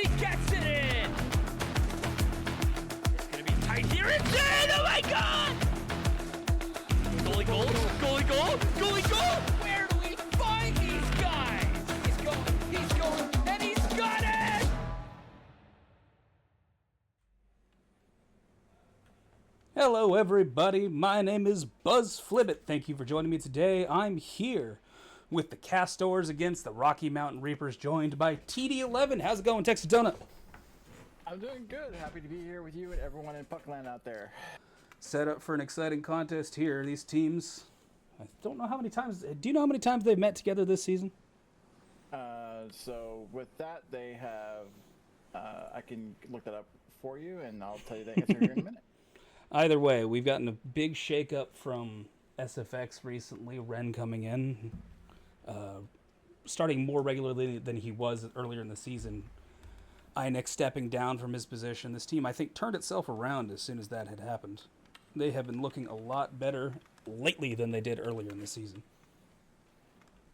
He gets it in. It's gonna be tight here. It's in. Oh my God! Goalie goal. Goalie goal. Goalie goal. Where do we find these guys? He's going. He's going, and he's got it. Hello everybody, my name is Buzz Flibbit. Thank you for joining me today. I'm here with the Castors against the Rocky Mountain Reapers, joined by TD11. How's it going, Texas Donut? I'm doing good. Happy to be here with you and everyone in Puckland out there. Set up for an exciting contest here. These teams, I don't know how many times, do you know how many times they've met together this season? So with that, they have, I can look that up for you and I'll tell you the answer here in a minute. Either way, we've gotten a big shakeup from SFX recently. Ren coming in, starting more regularly than he was earlier in the season. Einik stepping down from his position. This team, I think, turned itself around as soon as that had happened. They have been looking a lot better lately than they did earlier in the season.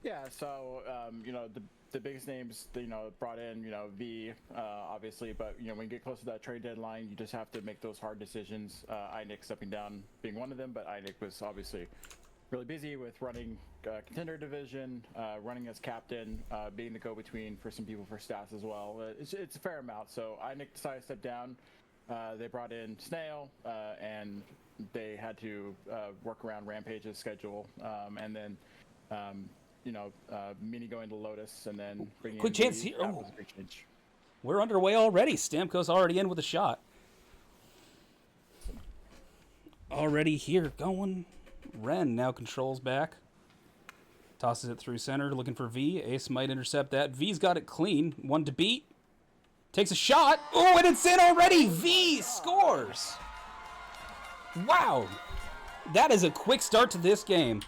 Yeah, so, the biggest names, brought in, V, obviously, but, when you get close to that trade deadline, you just have to make those hard decisions. Einik stepping down being one of them, but Einik was obviously really busy with running contender division, running as captain, being the go-between for some people for stats as well. It's a fair amount, so Einik decided to step down. They brought in Snail, and they had to work around Rampage's schedule, and then Mini going to Lotus, and then bringing quick in chance here. That was a big change. We're underway already. Stamkos already in with a shot. Already here, going. Ren now controls back. Tosses it through center, looking for V. Ace might intercept that. V's got it clean. One to beat. Takes a shot. Oh, and it's in already. V scores. Wow. That is a quick start to this game.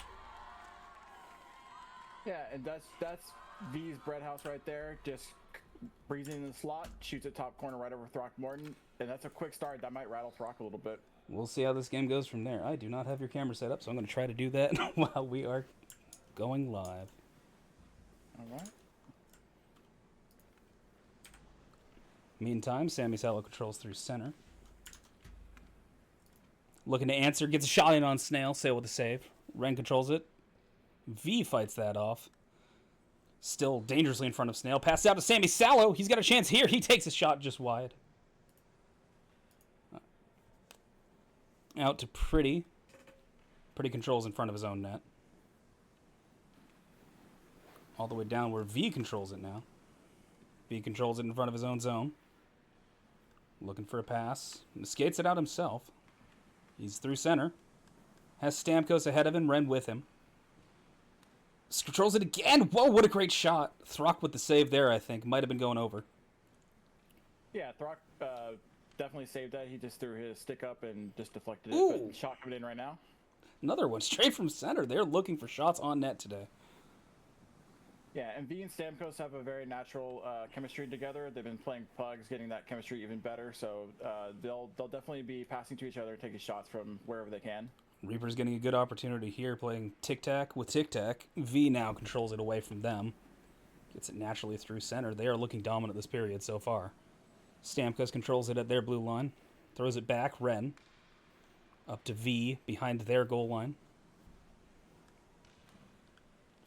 Yeah, and that's V's bread house right there. Just breezing in the slot, shoots at top corner right over Throckmorton, and that's a quick start. That might rattle Throck a little bit. We'll see how this game goes from there. I do not have your camera set up, so I'm going to try to do that while we are going live. All right. Meantime, Sammy Salo controls through center. Looking to answer, gets a shot in on Snail. Sail with a save. Ren controls it. V fights that off. Still dangerously in front of Snail. Pass out to Sammy Salo. He's got a chance here. He takes a shot just wide. Out to Pretty. Pretty controls in front of his own net. All the way down where V controls it now. V controls it in front of his own zone. Looking for a pass. Skates it out himself. He's through center. Has Stamkos ahead of him. Ren with him. Controls it again. Whoa, what a great shot. Throck with the save there, I think. Might have been going over. Yeah, Throck definitely saved that. He just threw his stick up and just deflected Ooh. it. But shot coming in right now. Another one straight from center. They're looking for shots on net today. Yeah, and V and Stamkos have a very natural chemistry together. They've been playing pugs, getting that chemistry even better. So they'll definitely be passing to each other, taking shots from wherever they can. Reaper's getting a good opportunity here, playing tic-tac with tic-tac. V now controls it away from them. Gets it naturally through center. They are looking dominant this period so far. Stamkos controls it at their blue line. Throws it back. Ren. Up to V behind their goal line.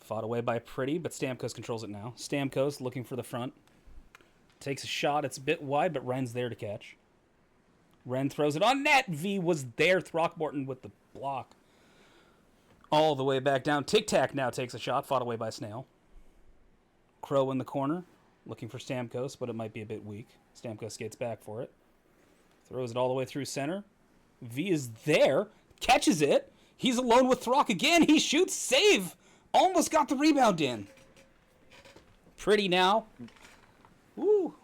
Fought away by Pretty, but Stamkos controls it now. Stamkos looking for the front. Takes a shot. It's a bit wide, but Ren's there to catch. Ren throws it on net. V was there. Throckmorton with the block. All the way back down. Tic-Tac now takes a shot. Fought away by Snail. Crow in the corner. Looking for Stamkos, but it might be a bit weak. Stamkos skates back for it. Throws it all the way through center. V is there. Catches it. He's alone with Throck again. He shoots. Save. Almost got the rebound in. Pretty now. Woo.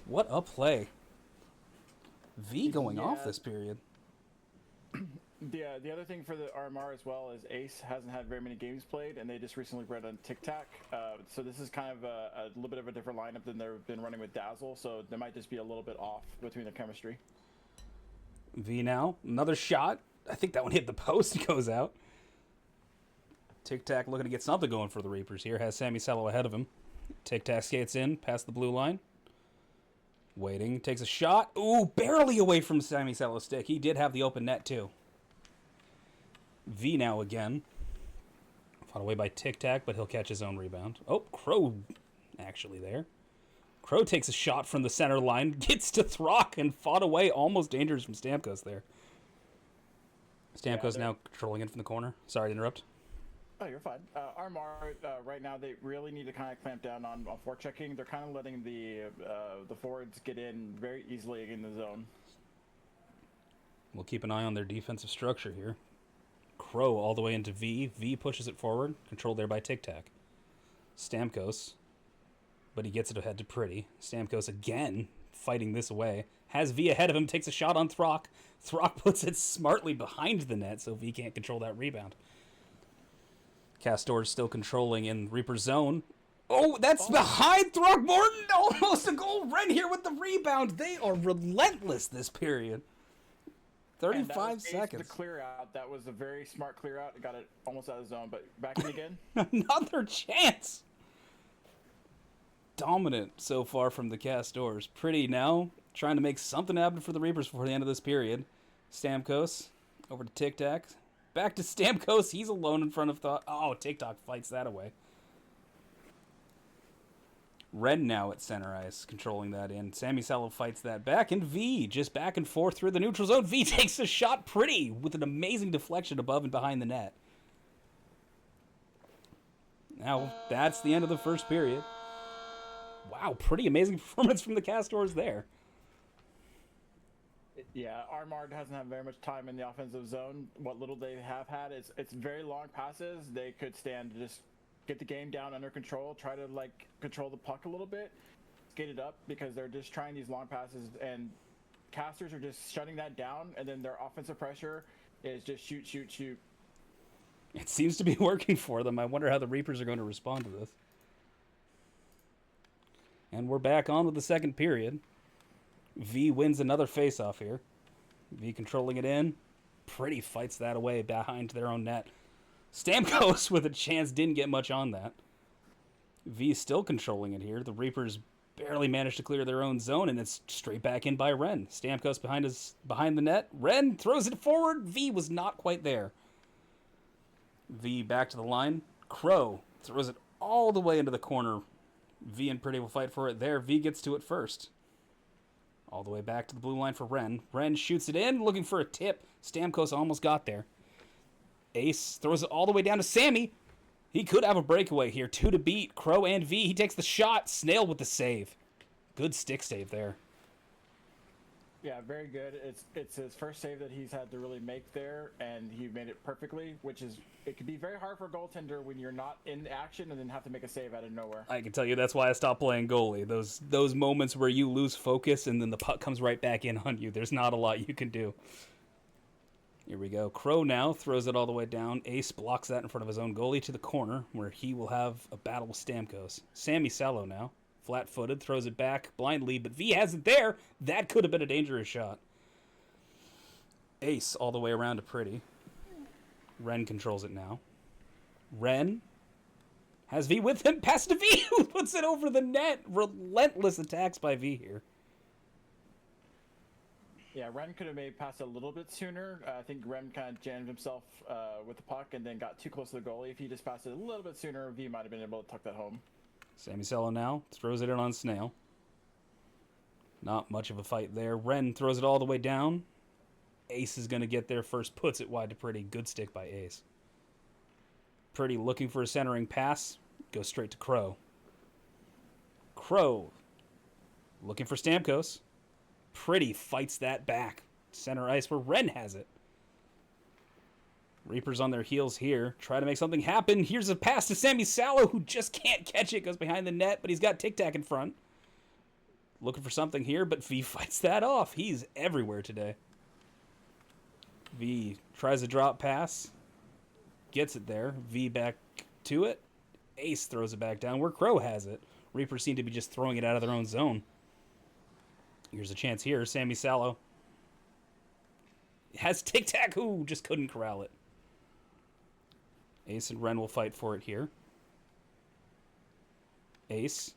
What a play. V going off this period. The other thing for the RMR as well is Ace hasn't had very many games played, and they just recently bred on Tic-Tac. So this is kind of a little bit of a different lineup than they've been running with Dazzle, so there might just be a little bit off between their chemistry. V now. Another shot. I think that one hit the post. It goes out. Tic-Tac looking to get something going for the Reapers here. Has Sammy Salo ahead of him. Tic-Tac skates in, past the blue line. Waiting, takes a shot. Ooh, barely away from Sammy Salo's stick. He did have the open net, too. V now again. Fought away by Tic Tac, but he'll catch his own rebound. Oh, Crow actually there. Crow takes a shot from the center line, gets to Throck, and fought away. Almost dangerous from Stamkos there. Stamkos now controlling it from the corner. Sorry to interrupt. Oh, you're fine. RMR, right now, they really need to kind of clamp down on forechecking. They're kind of letting the forwards get in very easily in the zone. We'll keep an eye on their defensive structure here. Crow all the way into V. V pushes it forward, controlled there by Tic Tac. Stamkos, but he gets it ahead to Pretty. Stamkos again fighting this away. Has V ahead of him, takes a shot on Throck. Throck puts it smartly behind the net, so V can't control that rebound. Castor's still controlling in Reaper's zone. Oh, that's behind Throckmorton! Almost a goal. Ren here with the rebound. They are relentless this period. 35 seconds. The clear out. That was a very smart clear out. Got it almost out of the zone, but back in again. Another chance. Dominant so far from the Castors. Pretty now trying to make something happen for the Reapers before the end of this period. Stamkos over to Tic Tac. Back to Stamkos. He's alone in front of Thought. Oh, Tic Tac fights that away. Ren now at center ice, controlling that in. Sammy Salo fights that back, and V just back and forth through the neutral zone. V takes a shot Pretty with an amazing deflection above and behind the net. Now, that's the end of the first period. Wow, pretty amazing performance from the Castors there. Yeah, RMR hasn't had very much time in the offensive zone. What little they have had is it's very long passes. They could stand to just get the game down under control, try to like control the puck a little bit, skate it up, because they're just trying these long passes, and casters are just shutting that down, and then their offensive pressure is just shoot, shoot, shoot. It seems to be working for them. I wonder how the Reapers are going to respond to this. And we're back on with the second period. V wins another face-off here. V controlling it in. Pretty fights that away behind their own net. Stamkos with a chance, didn't get much on that. V still controlling it here. The Reapers barely managed to clear their own zone, and it's straight back in by Ren. Stamkos behind the net. Ren throws it forward. V was not quite there. V back to the line. Crow throws it all the way into the corner. V and Pretty will fight for it there. V gets to it first. All the way back to the blue line for Ren. Ren shoots it in, looking for a tip. Stamkos almost got there. Ace throws it all the way down to Sammy. He could have a breakaway here. 2 to beat. Crow and V. He takes the shot. Snail with the save. Good stick save there. Yeah, very good. It's his first save that he's had to really make there, and he made it perfectly, which is, it can be very hard for a goaltender when you're not in action and then have to make a save out of nowhere. I can tell you that's why I stopped playing goalie. Those moments where you lose focus and then the puck comes right back in on you, there's not a lot you can do. Here we go. Crow now throws it all the way down. Ace blocks that in front of his own goalie to the corner, where he will have a battle with Stamkos. Sammy Salo now. Flat-footed, throws it back blindly, but V has it there. That could have been a dangerous shot. Ace all the way around to Pretty. Ren controls it now. Ren has V with him. Pass to V, who puts it over the net. Relentless attacks by V here. Yeah, Ren could have maybe passed a little bit sooner. I think Ren kind of jammed himself with the puck and then got too close to the goalie. If he just passed it a little bit sooner, V might have been able to tuck that home. Sammy Salo now throws it in on Snail. Not much of a fight there. Ren throws it all the way down. Ace is going to get there first. Puts it wide to Pretty. Good stick by Ace. Pretty looking for a centering pass. Goes straight to Crow. Crow looking for Stamkos. Pretty fights that back. Center ice where Ren has it. Reapers on their heels here. Try to make something happen. Here's a pass to Sammy Salo, who just can't catch it. Goes behind the net, but he's got Tic Tac in front. Looking for something here, but V fights that off. He's everywhere today. V tries a drop pass. Gets it there. V back to it. Ace throws it back down where Crow has it. Reapers seem to be just throwing it out of their own zone. Here's a chance here. Sammy Salo has Tic Tac, who just couldn't corral it. Ace and Ren will fight for it here. Ace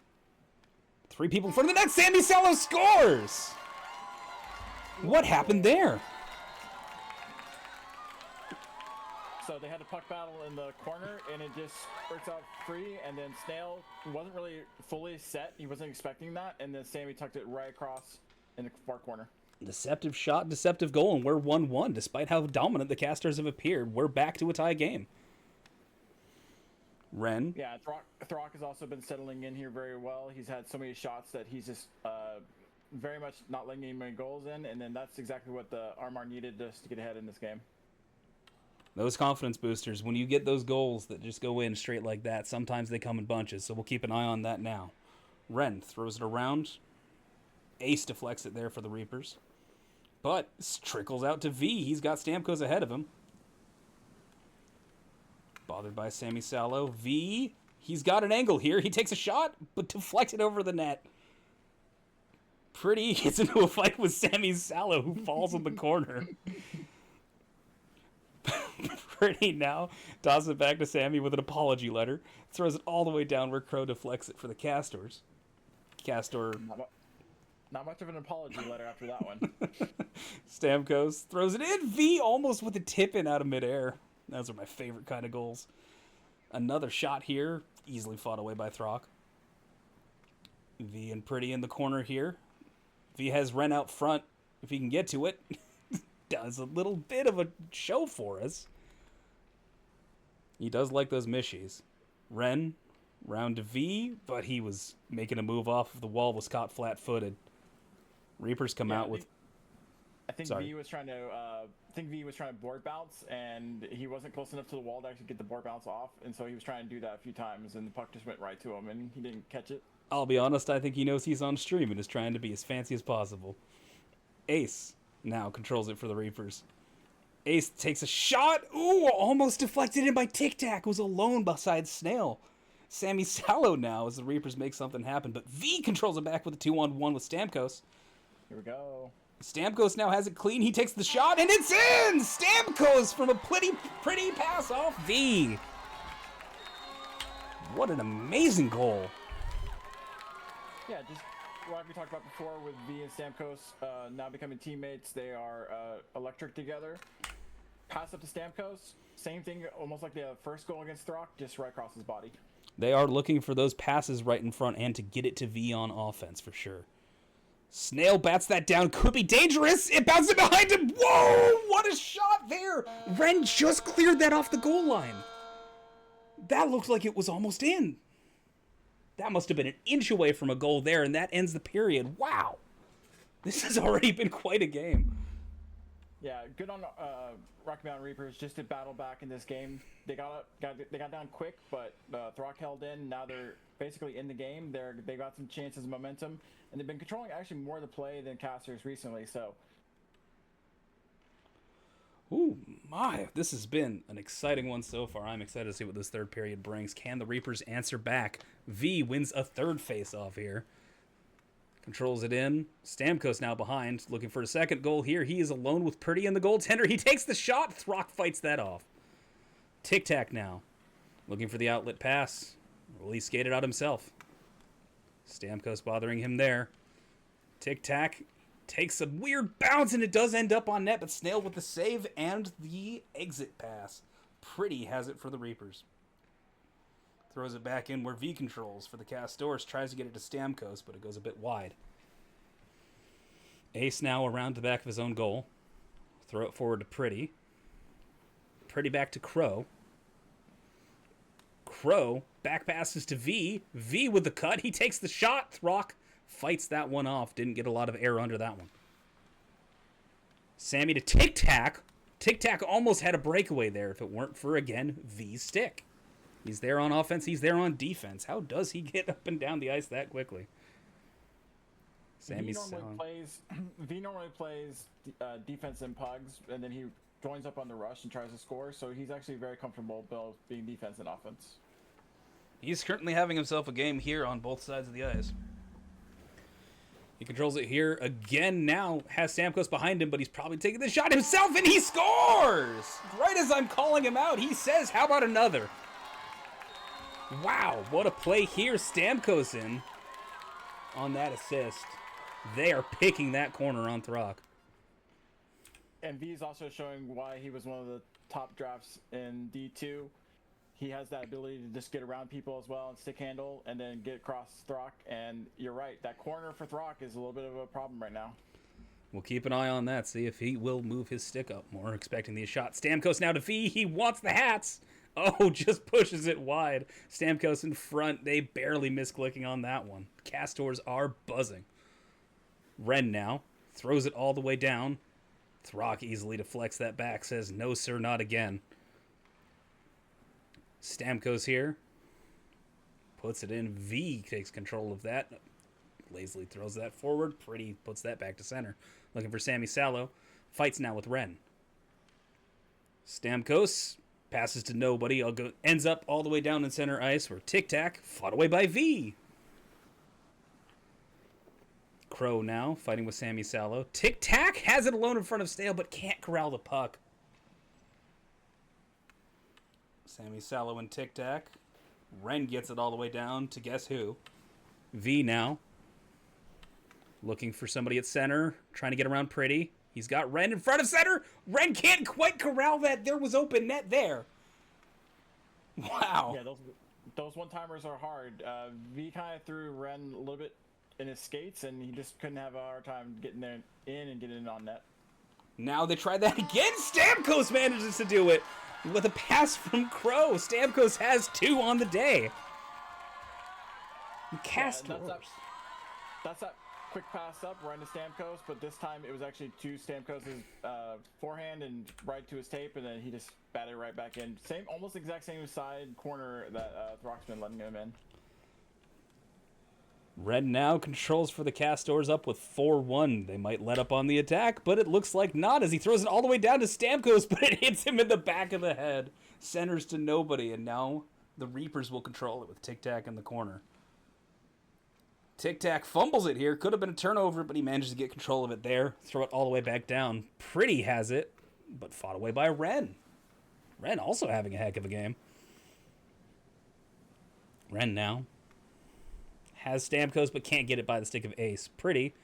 3 people in front of the net. Sammy Salo scores! What happened there? So they had a puck battle in the corner, and it just works out free, and then Snail wasn't really fully set. He wasn't expecting that, and then Sammy tucked it right across in the far corner. Deceptive shot, deceptive goal, and we're 1-1. Despite how dominant the Castors have appeared, we're back to a tie game. Ren. Yeah, Throck has also been settling in here very well. He's had so many shots that he's just very much not letting any many goals in, and then that's exactly what the RMR needed just to get ahead in this game. Those confidence boosters, when you get those goals that just go in straight like that, sometimes they come in bunches, so we'll keep an eye on that now. Ren throws it around. Ace deflects it there for the Reapers. But trickles out to V. He's got Stamkos ahead of him. Bothered by Sammy Salo. V, he's got an angle here. He takes a shot, but deflects it over the net. Pretty gets into a fight with Sammy Salo, who falls in the corner. Pretty now tosses it back to Sammy with an apology letter. Throws it all the way down where Crow deflects it for the Castors. Castor... Not much of an apology letter after that one. Stamkos throws it in. V almost with a tip-in out of midair. Those are my favorite kind of goals. Another shot here. Easily fought away by Throck. V and Pretty in the corner here. V has Ren out front. If he can get to it. Does a little bit of a show for us. He does like those mishies. Ren, round to V, but he was making a move off of the wall, was caught flat-footed. Reapers come out with... I think V was trying to board bounce, and he wasn't close enough to the wall to actually get the board bounce off, and so he was trying to do that a few times, and the puck just went right to him, and he didn't catch it. I'll be honest, I think he knows he's on stream and is trying to be as fancy as possible. Ace now controls it for the Reapers. Ace takes a shot. Ooh, almost deflected in by Tic Tac, who's alone beside Snail. Sammy Salo now as the Reapers make something happen, but V controls it back with a 2-on-1 with Stamkos. Here we go. Stamkos now has it clean. He takes the shot, and it's in! Stamkos from a pretty pass off V. What an amazing goal. Yeah, just like we talked about before with V and Stamkos now becoming teammates. They are electric together. Pass up to Stamkos. Same thing, almost like the first goal against Throck, just right across his body. They are looking for those passes right in front and to get it to V on offense for sure. Snail bats that down. Could be dangerous. It bounces behind him. Whoa! What a shot there. Ren just cleared that off the goal line. That looked like it was almost in. That must have been an inch away from a goal there, and that ends the period. Wow. This has already been quite a game. Yeah, good on Rocky Mountain Reapers just to battle back in this game. They got down quick, but Throck held in. Now they're basically in the game. They got some chances of momentum, and they've been controlling actually more of the play than Castors recently. So, ooh my! This has been an exciting one so far. I'm excited to see what this third period brings. Can the Reapers answer back? V wins a third face-off here. Controls it in. Stamkos now behind, looking for a second goal here. He is alone with Purdy and the goaltender. He takes the shot. Throck fights that off. Tic Tac now, looking for the outlet pass. Well, he skated out himself. Stamkos bothering him there. Tic Tac takes a weird bounce, and it does end up on net, but Snail with the save and the exit pass. Pretty has it for the Reapers. Throws it back in where V controls for the Castors. Tries to get it to Stamkos, but it goes a bit wide. Ace now around the back of his own goal. Throw it forward to Pretty. Pretty back to Crow. Crow back passes to V. V with the cut. He takes the shot. Throck fights that one off. Didn't get a lot of air under that one. Sammy to Tic Tac. Tic Tac almost had a breakaway there if it weren't for, again, V's stick. He's there on offense. He's there on defense. How does he get up and down the ice that quickly? Sammy's V normally plays defense in pugs, and then he joins up on the rush and tries to score. So he's actually very comfortable both being defense and offense. He's currently having himself a game here on both sides of the ice. He controls it here again now. Has Stamkos behind him, but he's probably taking the shot himself, and he scores! Right as I'm calling him out, he says, how about another? Wow, what a play here. Stamkos in. on that assist. They are picking that corner on Throck. And V is also showing why he was one of the top drafts in D2. He has that ability to just get around people as well and stick handle and then get across Throck. And you're right, that corner for Throck is a little bit of a problem right now. We'll keep an eye on that, see if he will move his stick up more. Expecting the shot. Stamkos now to V. He wants the hats. Oh, just pushes it wide. Stamkos in front. They barely miss clicking on that one. Castors are buzzing. Ren now throws it all the way down. Throck easily deflects that back. Says, no, sir, not again. Stamkos here. Puts it in. V takes control of that. Lazily throws that forward. Pretty puts that back to center. Looking for Sammy Sallow. Fights now with Ren. Stamkos passes to nobody. Ends up all the way down in center ice where Tic Tac fought away by V. Crow now fighting with Sammy Sallow. Tic Tac has it alone in front of Stale but can't corral the puck. Sammy Sallow and Tic Tac. Ren gets it all the way down to guess who. V now. Looking for somebody at center. Trying to get around Pretty. He's got Ren in front of center. Ren can't quite corral that. There was open net there. Wow. Yeah, those one-timers are hard. V kind of threw Ren a little bit in his skates, and he just couldn't have a hard time getting there in and getting on net. Now they try that again. Stamkos manages to do it with a pass from Crow. Stamkos has 2 on the day. Castors. That's that quick pass up right into Stamkos, but this time it was actually to Stamkos' forehand and right to his tape, and then he just batted it right back in. Almost exact same side corner that Throck's been letting him in. Red now controls for the Castors up with 4-1. They might let up on the attack, but it looks like not as he throws it all the way down to Stamkos, but it hits him in the back of the head. Centers to nobody, and now the Reapers will control it with Tic Tac in the corner. Tic Tac fumbles it here. Could have been a turnover, but he manages to get control of it there. Throw it all the way back down. Pretty has it, but fought away by Ren. Ren also having a heck of a game. Ren now has Stamkos, but can't get it by the stick of Ace. Pretty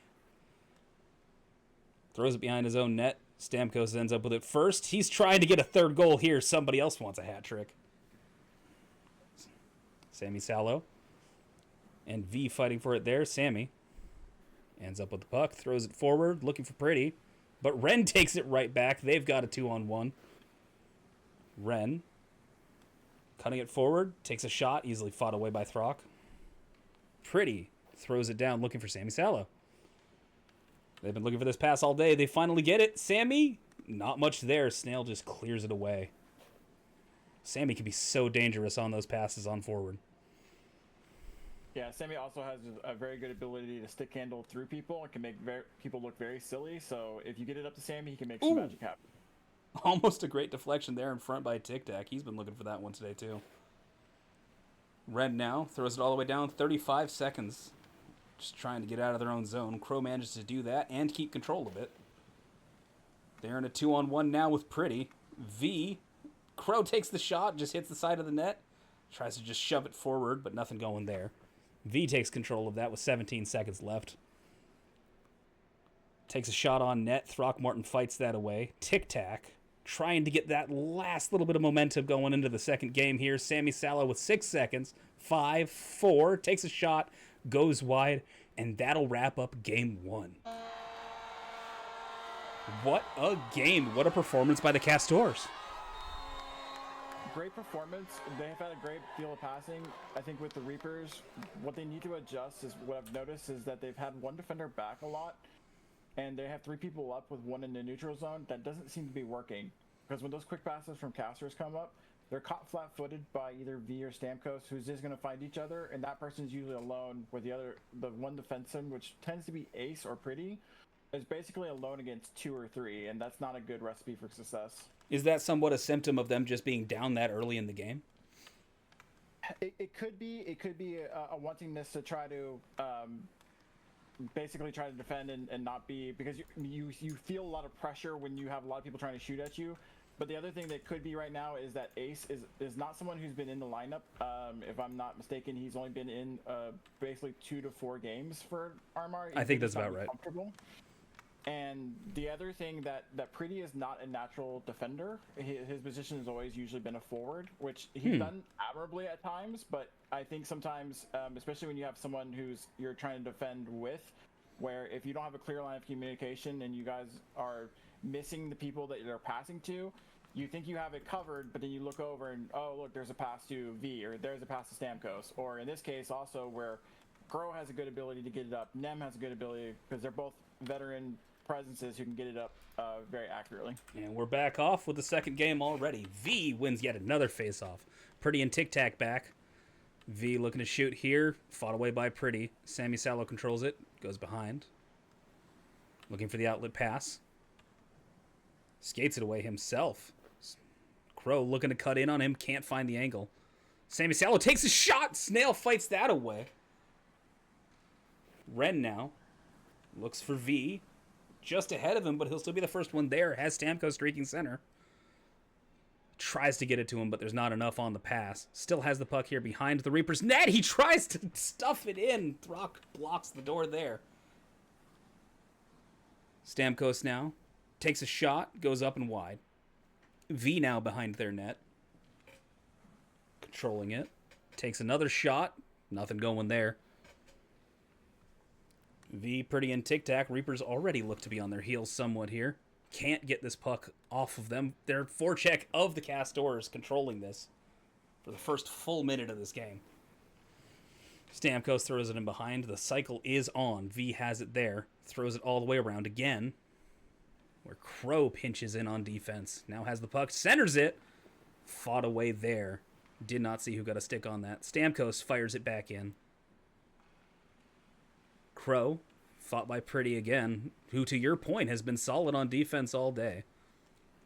throws it behind his own net. Stamkos ends up with it first. He's trying to get a third goal here. Somebody else wants a hat trick. Sammy Sallow and V fighting for it there. Sammy ends up with the puck, throws it forward, looking for Pretty, but Ren takes it right back. They've got a 2-on-1. Ren cutting it forward, takes a shot, easily fought away by Throck. Pretty throws it down, looking for Sammy Sallow. They've been looking for this pass all day. They finally get it. Sammy, not much there. Snail just clears it away. Sammy can be so dangerous on those passes on forward. Yeah, Sammy also has a very good ability to stick handle through people and can make people look very silly. So if you get it up to Sammy, he can make some magic happen. Almost a great deflection there in front by Tic Tac. He's been looking for that one today too. Red now throws it all the way down. 35 seconds. Just trying to get out of their own zone. Crow manages to do that and keep control of it. They're in a 2-on-1 now with Pretty. V. Crow takes the shot, just hits the side of the net. Tries to just shove it forward, but nothing going there. V takes control of that with 17 seconds left. Takes a shot on net. Throckmorton fights that away. Tic Tac trying to get that last little bit of momentum going into the second game here. Sammy Sallow with 6 seconds. 5, 4. Takes a shot. Goes wide. And that'll wrap up game 1. What a game. What a performance by the Castors. Great performance. They've had a great feel of passing. I think with the Reapers, what they need to adjust is what I've noticed is that they've had one defender back a lot, and they have 3 people up with one in the neutral zone. That doesn't seem to be working, because when those quick passes from casters come up, they're caught flat-footed by either V or Stamkos, who's just going to find each other, and that person's usually alone with the one defenseman, which tends to be Ace or Pretty, is basically alone against 2 or 3, and that's not a good recipe for success. Is that somewhat a symptom of them just being down that early in the game? It could be. It could be a wantingness to try to basically try to defend and not be, because you feel a lot of pressure when you have a lot of people trying to shoot at you. But the other thing that could be right now is that Ace is not someone who's been in the lineup. If I'm not mistaken, he's only been in basically 2 to 4 games for RMR. I think that's about right. Comfortable. And the other thing that Pretty is not a natural defender. His position has always usually been a forward, which he's done admirably at times. But I think sometimes, especially when you have someone you're trying to defend with, where if you don't have a clear line of communication and you guys are missing the people that you're passing to, you think you have it covered, but then you look over and, oh, look, there's a pass to V, or there's a pass to Stamkos. Or in this case also where Crow has a good ability to get it up, Nem has a good ability, because they're both veteran presences who can get it up very accurately. And we're back off with the second game already. V wins yet another face-off. Pretty and Tic Tac back. V looking to shoot here. Fought away by Pretty. Sammy Salo controls it. Goes behind. Looking for the outlet pass. Skates it away himself. Crow looking to cut in on him. Can't find the angle. Sammy Salo takes a shot. Snail fights that away. Ren now looks for V. Just ahead of him, but he'll still be the first one there. Has Stamkos streaking center. Tries to get it to him, but there's not enough on the pass. Still has the puck here behind the Reaper's net. He tries to stuff it in. Throck blocks the door there. Stamkos now takes a shot, goes up and wide. V now behind their net. Controlling it. Takes another shot. Nothing going there. V, Pretty, and Tic Tac. Reapers already look to be on their heels somewhat here. Can't get this puck off of them. Their forecheck of the Castors controlling this for the first full minute of this game. Stamkos throws it in behind. The cycle is on. V has it there. Throws it all the way around again. Where Crow pinches in on defense. Now has the puck. Centers it. Fought away there. Did not see who got a stick on that. Stamkos fires it back in. Crow, fought by Pretty again, who, to your point, has been solid on defense all day.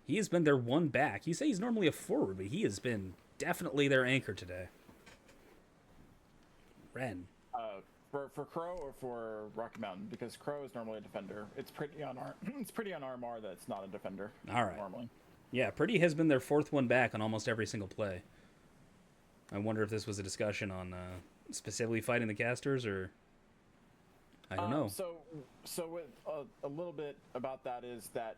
He has been their one back. You say he's normally a forward, but he has been definitely their anchor today. Ren. For Crow or for Rocky Mountain? Because Crow is normally a defender. It's Pretty on RMR that's not a defender. All right. Normally. Yeah, Pretty has been their fourth one back on almost every single play. I wonder if this was a discussion on specifically fighting the casters, or I don't know. So with a little bit about that is that,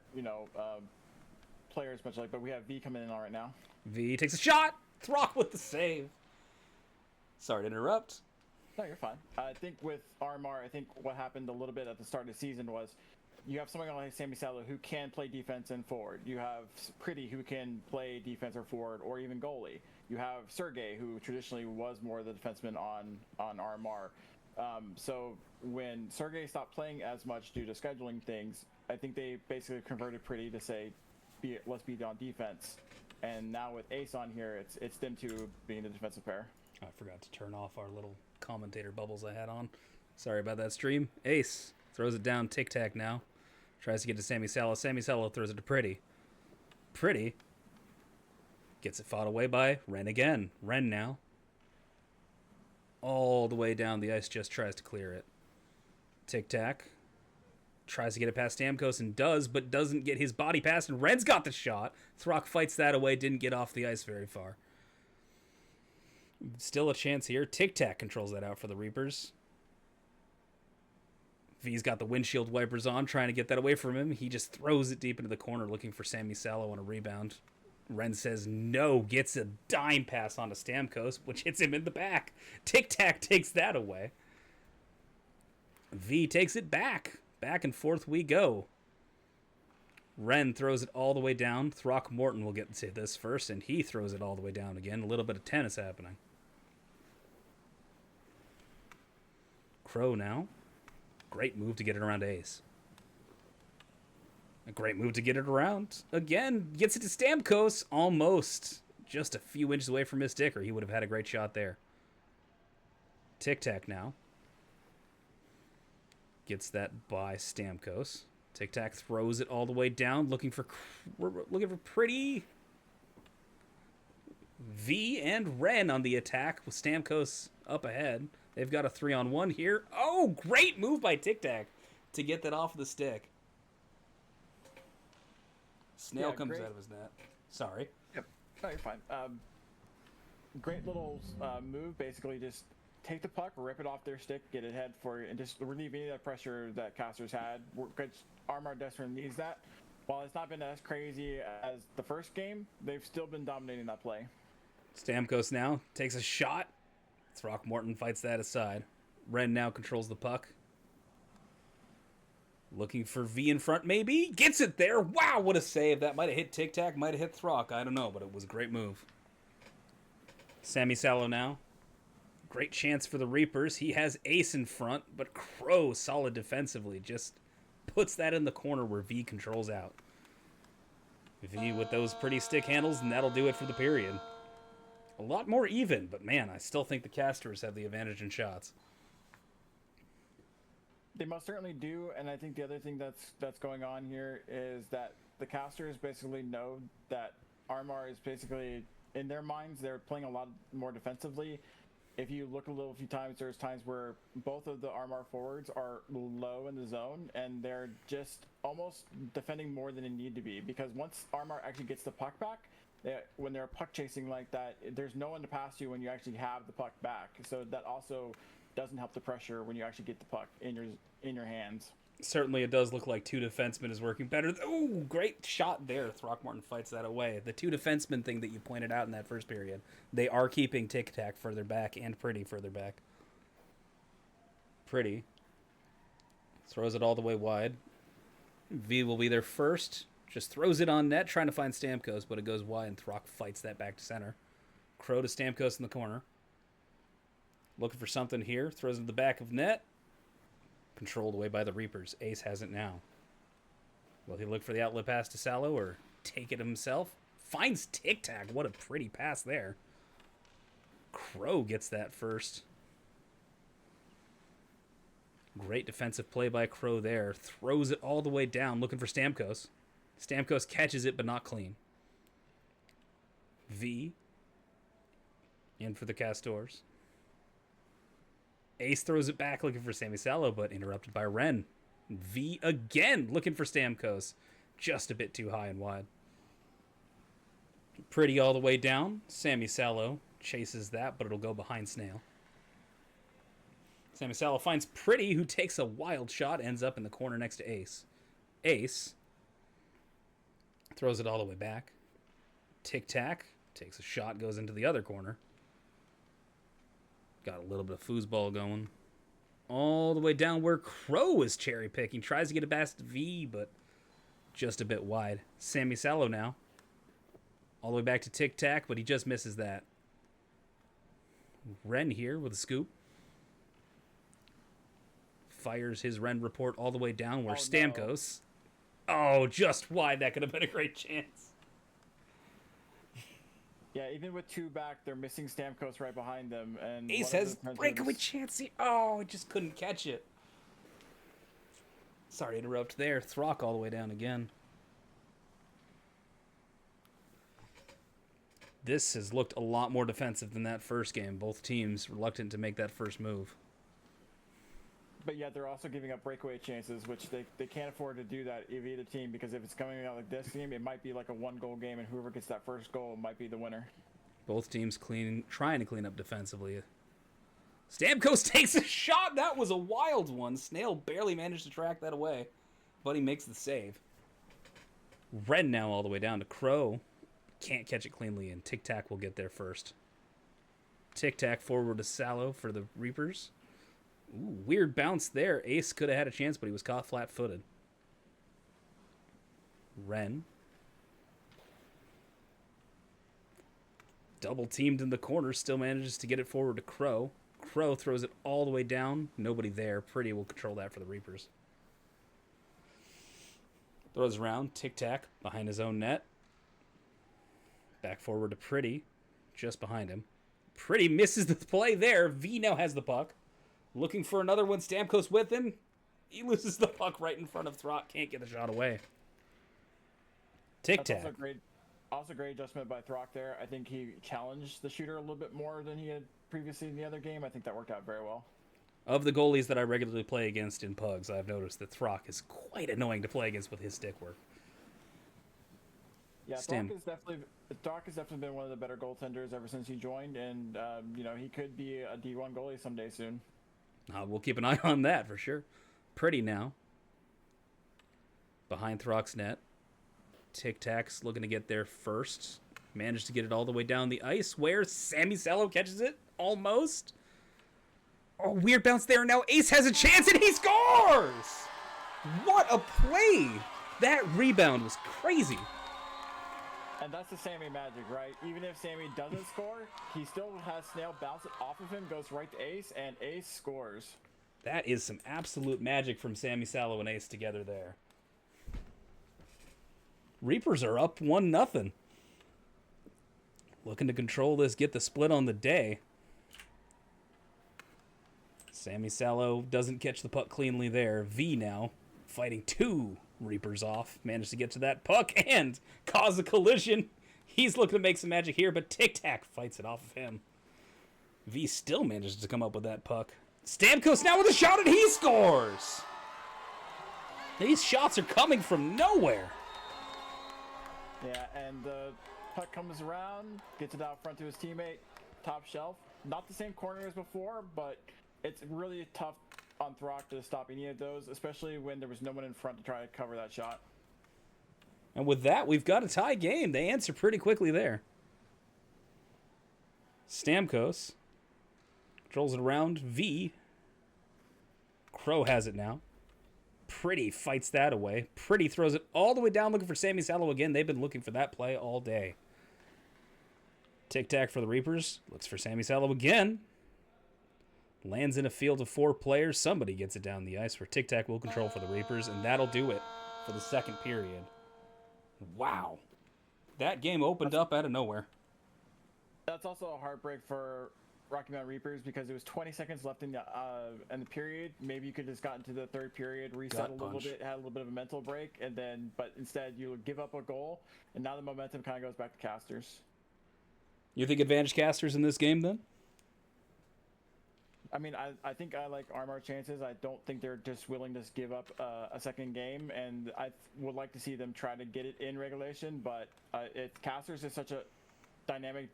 players much like, but we have V coming in right now. V takes a shot. Throck with the save. Sorry to interrupt. No, you're fine. I think with RMR, I think what happened a little bit at the start of the season was you have someone like Sammy Salo who can play defense and forward. You have Pretty who can play defense or forward or even goalie. You have Sergey who traditionally was more the defenseman on RMR. So when Sergey stopped playing as much due to scheduling things, I think they basically converted Pretty to say, let's be on defense. And now with Ace on here, it's them two being the defensive pair. I forgot to turn off our little commentator bubbles I had on. Sorry about that stream. Ace throws it down. Tic Tac now. Tries to get to Sammy Salo. Sammy Salo throws it to Pretty. Pretty gets it fought away by Ren again. Ren now. All the way down the ice, just tries to clear it. Tic Tac tries to get it past Stamkos and does, but doesn't get his body past, and Ren's got the shot. Throck fights that away, didn't get off the ice very far. Still a chance here. Tic Tac controls that out for the Reapers. V's got the windshield wipers on, trying to get that away from him. He just throws it deep into the corner, looking for Sammy Salo on a rebound. Ren says no, gets a dime pass onto Stamkos, which hits him in the back. Tic Tac takes that away. V takes it back. Back and forth we go. Ren throws it all the way down. Throckmorton will get to this first, and he throws it all the way down again. A little bit of tennis happening. Crow now. Great move to get it around Ace. A great move to get it around. Again, gets it to Stamkos. Almost. Just a few inches away from his stick, or he would have had a great shot there. Tic Tac now. Gets that by Stamkos. Tic Tac throws it all the way down, looking for Pretty. V and Ren on the attack with Stamkos up ahead. They've got a 3-on-1 here. Oh, great move by Tic Tac to get that off the stick. Snail comes out of his net. Sorry. Yep. No, you're fine. Great little move. Basically, just take the puck, rip it off their stick, get it head for you, and just relieve any of that pressure that casters had. RMR desperately needs that. While it's not been as crazy as the first game, they've still been dominating that play. Stamkos now takes a shot. Throckmorton fights that aside. Ren now controls the puck. Looking for V in front, maybe. Gets it there. Wow, what a save. That might have hit Tic Tac, might have hit Throck. I don't know, but it was a great move. Sammy Salo now. Great chance for the Reapers. He has Ace in front, but Crow, solid defensively, just puts that in the corner where V controls out. V with those pretty stick handles, and that'll do it for the period. A lot more even, but man, I still think the casters have the advantage in shots. They most certainly do, and I think the other thing that's going on here is that the casters basically know that RMR is basically, in their minds, they're playing a lot more defensively. If you look a few times, there's times where both of the RMR forwards are low in the zone, and they're just almost defending more than they need to be, because once RMR actually gets the puck back, when they're puck chasing like that, there's no one to pass you when you actually have the puck back. So that also doesn't help the pressure when you actually get the puck in your hands. Certainly it does look like two defensemen is working better. Ooh, great shot there. Throckmorton fights that away. The two defensemen thing that you pointed out in that first period, they are keeping Tic Tac further back and Pretty further back. Pretty throws it all the way wide. V will be there first. Just throws it on net, trying to find Stamkos, but it goes wide, and Throck fights that back to center. Crow to Stamkos in the corner. Looking for something here. Throws it to the back of net. Controlled away by the Reapers. Ace has it now. Will he look for the outlet pass to Salo or take it himself? Finds Tic Tac. What a pretty pass there. Crow gets that first. Great defensive play by Crow there. Throws it all the way down, looking for Stamkos. Stamkos catches it, but not clean. V. In for the Castors. Ace throws it back, looking for Sammy Salo, but interrupted by Ren. V again, looking for Stamkos. Just a bit too high and wide. Pretty all the way down. Sammy Salo chases that, but it'll go behind Snail. Sammy Salo finds Pretty, who takes a wild shot, ends up in the corner next to Ace. Ace throws it all the way back. Tic Tac takes a shot, goes into the other corner. Got a little bit of foosball going. All the way down where Crow is cherry picking. Tries to get it past V, but just a bit wide. Sammy Salo now. All the way back to Tic Tac, but he just misses that. Ren here with a scoop. Fires his Ren report all the way down where Stamkos. No. Oh, just wide. That could have been a great chance. Yeah, even with two back, they're missing Stamkos right behind them. And Ace has breakaway chance. Oh, just couldn't catch it. Sorry to interrupt there. Throck all the way down again. This has looked a lot more defensive than that first game. Both teams reluctant to make that first move. But yet they're also giving up breakaway chances, which they can't afford to do that if either team, because if it's coming out like this game, it might be like a one-goal game, and whoever gets that first goal might be the winner. Both teams trying to clean up defensively. Stamkos takes a shot. That was a wild one. Snail barely managed to track that away, but he makes the save. Ren now all the way down to Crow. Can't catch it cleanly, and Tic Tac will get there first. Tic Tac forward to Salo for the Reapers. Ooh, weird bounce there. Ace could have had a chance, but he was caught flat-footed. Ren. Double teamed in the corner, still manages to get it forward to Crow. Crow throws it all the way down. Nobody there. Pretty will control that for the Reapers. Throws around. Tic Tac behind his own net. Back forward to Pretty, just behind him. Pretty misses the play there. V now has the puck. Looking for another one. Stamkos with him. He loses the puck right in front of Throck. Can't get the shot away. Tic Tac. Also great adjustment by Throck there. I think he challenged the shooter a little bit more than he had previously in the other game. I think that worked out very well. Of the goalies that I regularly play against in Pugs, I've noticed that Throck is quite annoying to play against with his stick work. Yeah, Stam. Doc has definitely been one of the better goaltenders ever since he joined, and you know, he could be a D1 goalie someday soon. We'll keep an eye on that for sure. Pretty now. Behind Throck's net. Tic Tac's looking to get there first. Managed to get it all the way down the ice where Sammy Salo catches it. Almost. Oh, weird bounce there. Now Ace has a chance and he scores! What a play! That rebound was crazy. And that's the Sammy magic, right? Even if Sammy doesn't score, he still has Snail bounce it off of him, goes right to Ace, and Ace scores. That is some absolute magic from Sammy Salo and Ace together there. Reapers are up 1-0. Looking to control this, get the split on the day. Sammy Salo doesn't catch the puck cleanly there. V now fighting 2 Reapers off. Managed to get to that puck and cause a collision. He's looking to make some magic here, but Tic Tac fights it off of him. V still manages to come up with that puck. Stamkos now with a shot and he scores! These shots are coming from nowhere. Yeah, and the puck comes around, gets it out front to his teammate, top shelf. Not the same corner as before, but it's really tough on Throck to stop any of those, especially when there was no one in front to try to cover that shot. And with that, we've got a tie game. They answer pretty quickly there. Stamkos controls it around. V. Crow has it now. Pretty fights that away. Pretty throws it all the way down looking for Sammy Salo again. They've been looking for that play all day. Tic Tac for the Reapers. Looks for Sammy Salo again. Lands in a field of 4 players. Somebody gets it down the ice where Tic Tac will control for the Reapers, and that'll do it for the second period. Wow. That game opened up out of nowhere. That's also a heartbreak for Rocky Mountain Reapers because it was 20 seconds left in the period. Maybe you could have just gotten to the third period, reset a little bit, had a little bit of a mental break, and then, but instead you give up a goal, and now the momentum kind of goes back to Casters. You think advantage Casters in this game then? I mean, I think I like RMR chances. I don't think they're just willing to give up a second game, and I would like to see them try to get it in regulation, but Casters is such a dynamic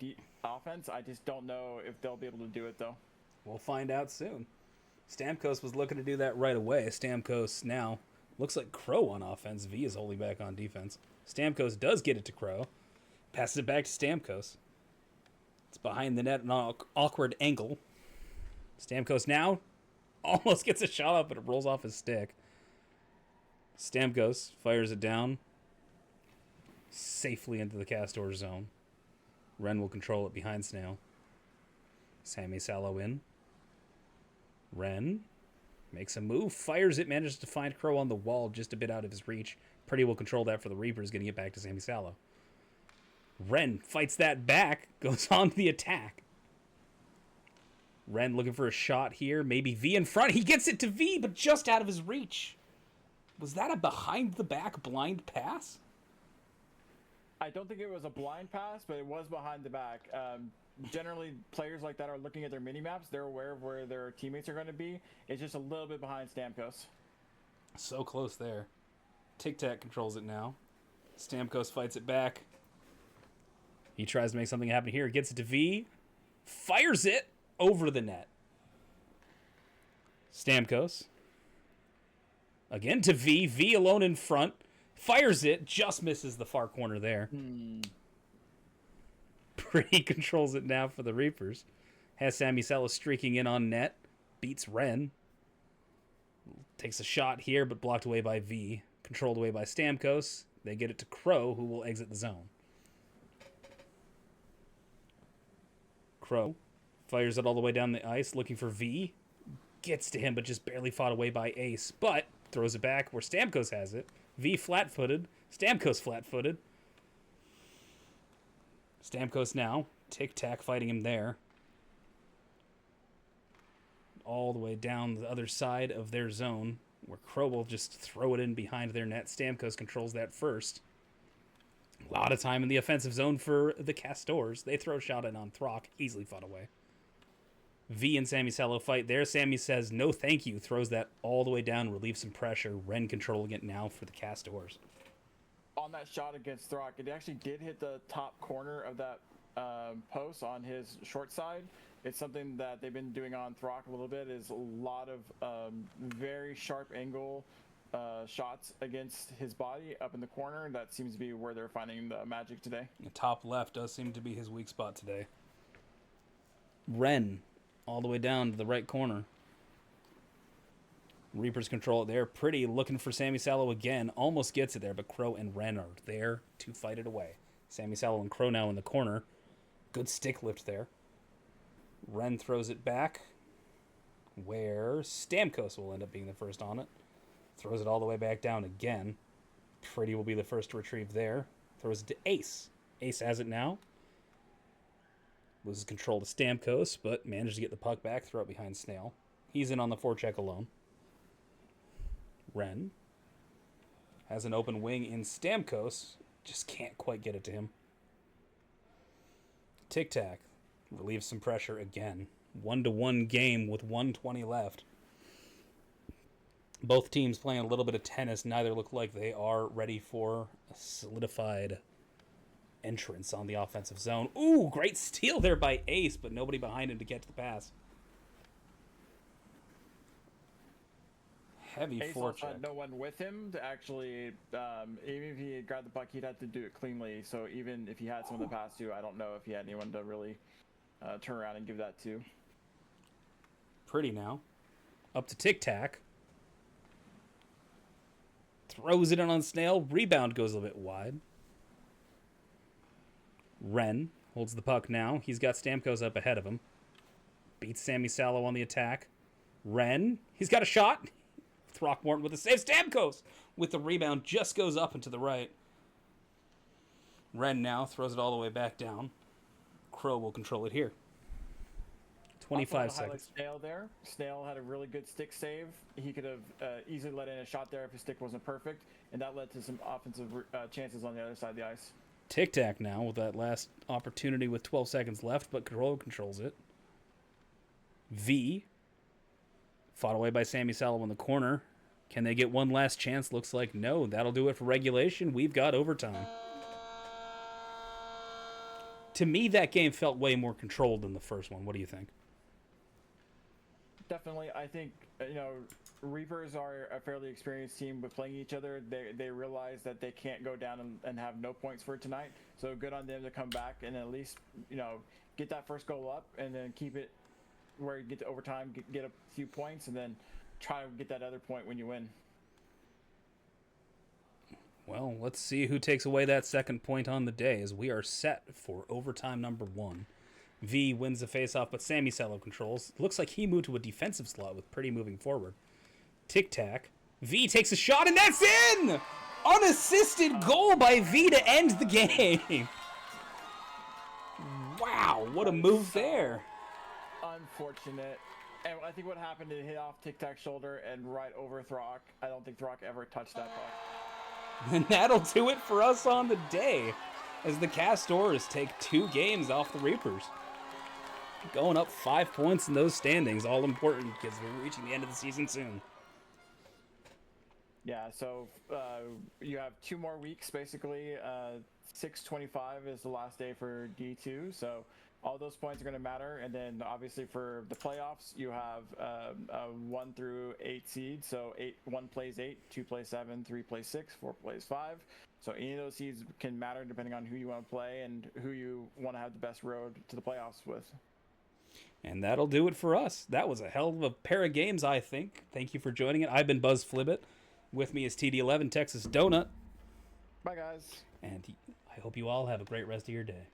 offense. I just don't know if they'll be able to do it, though. We'll find out soon. Stamkos was looking to do that right away. Stamkos now looks like Crow on offense. V is holding back on defense. Stamkos does get it to Crow. Passes it back to Stamkos. It's behind the net, an awkward angle. Stamkos now almost gets a shot up, but it rolls off his stick. Stamkos fires it down safely into the Castor zone. Ren will control it behind Snail. Sammy Salo in. Ren makes a move, fires it, manages to find Crow on the wall just a bit out of his reach. Pretty will control that for the Reapers, getting it back to Sammy Salo. Ren fights that back, goes on the attack. Ren looking for a shot here. Maybe V in front. He gets it to V, but just out of his reach. Was that a behind-the-back blind pass? I don't think it was a blind pass, but it was behind the back. Generally, players like that are looking at their mini-maps. They're aware of where their teammates are going to be. It's just a little bit behind Stamkos. So close there. Tic Tac controls it now. Stamkos fights it back. He tries to make something happen here. Gets it to V. Fires it over the net. Stamkos. Again to V. V alone in front. Fires it. Just misses the far corner there. Pretty controls it now for the Reapers. Has Sammy Salo streaking in on net. Beats Ren. Takes a shot here, but blocked away by V. Controlled away by Stamkos. They get it to Crow, who will exit the zone. Crow fires it all the way down the ice, looking for V. Gets to him, but just barely fought away by Ace. But throws it back where Stamkos has it. V flat-footed. Stamkos flat-footed. Stamkos now. Tic Tac fighting him there. All the way down the other side of their zone, where Crow will just throw it in behind their net. Stamkos controls that first. A lot of time in the offensive zone for the Castors. They throw a shot in on Throck. Easily fought away. V and Sammy Salo fight there. Sammy says no thank you. Throws that all the way down. Relieves some pressure. Ren controlling it now for the Castors. on that shot against Throck, it actually did hit the top corner of that post on his short side. It's something that they've been doing on Throck a little bit, is a lot of very sharp angle shots against his body up in the corner. That seems to be where they're finding the magic today. The top left does seem to be his weak spot today. Ren, all the way down to the right corner. Reapers control it there. Pretty looking for Sammy Sallow again. Almost gets it there, but Crow and Ren are there to fight it away. Sammy Sallow and Crow now in the corner. Good stick lift there. Ren throws it back, where Stamkos will end up being the first on it. Throws it all the way back down again. Pretty will be the first to retrieve there. Throws it to Ace. Ace has it now. Loses control to Stamkos, but manages to get the puck back, throw it behind Snail. He's in on the forecheck alone. Ren has an open wing in Stamkos. Just can't quite get it to him. Tic Tac relieves some pressure again. 1-1 game with 1:20 left. Both teams playing a little bit of tennis. Neither look like they are ready for a solidified entrance on the offensive zone. Ooh, great steal there by Ace, but nobody behind him to get to the pass. Heavy Ace also forecheck. had no one with him to actually, even if he had grabbed the puck, he'd have to do it cleanly. So even if he had someone to pass to, I don't know if he had anyone to really turn around and give that to. Pretty now. Up to Tic Tac. Throws it in on Snail. Rebound goes a little bit wide. Ren holds the puck now. He's got Stamkos up ahead of him. Beats Sammy Sallow on the attack. Ren, he's got a shot. Throckmorton with a save. Stamkos with the rebound just goes up and to the right. Ren now throws it all the way back down. Crow will control it here. 25 seconds. Snail there. Snail had a really good stick save. He could have easily let in a shot there if his stick wasn't perfect, and that led to some offensive chances on the other side of the ice. Tic Tac now with that last opportunity with 12 seconds left, but Crow controls it. V fought away by Sammy Sallow in the corner. Can they get one last chance? Looks like no. That'll do it for regulation. We've got overtime. To me, that game felt way more controlled than the first one. What do you think? Definitely. I think, Reapers are a fairly experienced team with playing each other. They realize that they can't go down and have no points for tonight. So good on them to come back and at least, get that first goal up and then keep it where you get to overtime, get a few points, and then try to get that other point when you win. Well, let's see who takes away that second point on the day, as we are set for overtime number 1. V wins the faceoff, but Sammy Sallow controls. Looks like he moved to a defensive slot with Pretty moving forward. Tic Tac. V takes a shot, and that's in! Unassisted goal by V to end the game. Wow, what a move there. Unfortunate. And I think what happened, it hit off Tic Tac's shoulder and right over Throck. I don't think Throck ever touched that puck. And that'll do it for us on the day, as the Castors take 2 games off the Reapers. Going up 5 points in those standings, all important because we're reaching the end of the season soon. Yeah, so you have 2 more weeks, basically. 6/25 is the last day for D2, so all those points are going to matter. And then obviously for the playoffs, you have a 1 through 8 seed. So 1 plays 8, 2 plays 7, 3 plays 6, 4 plays 5. So any of those seeds can matter depending on who you want to play and who you want to have the best road to the playoffs with. And that'll do it for us. That was a hell of a pair of games, I think. Thank you for joining it. I've been Buzz Flibbit. With me is TD11 Texas Donut. Bye, guys. And I hope you all have a great rest of your day.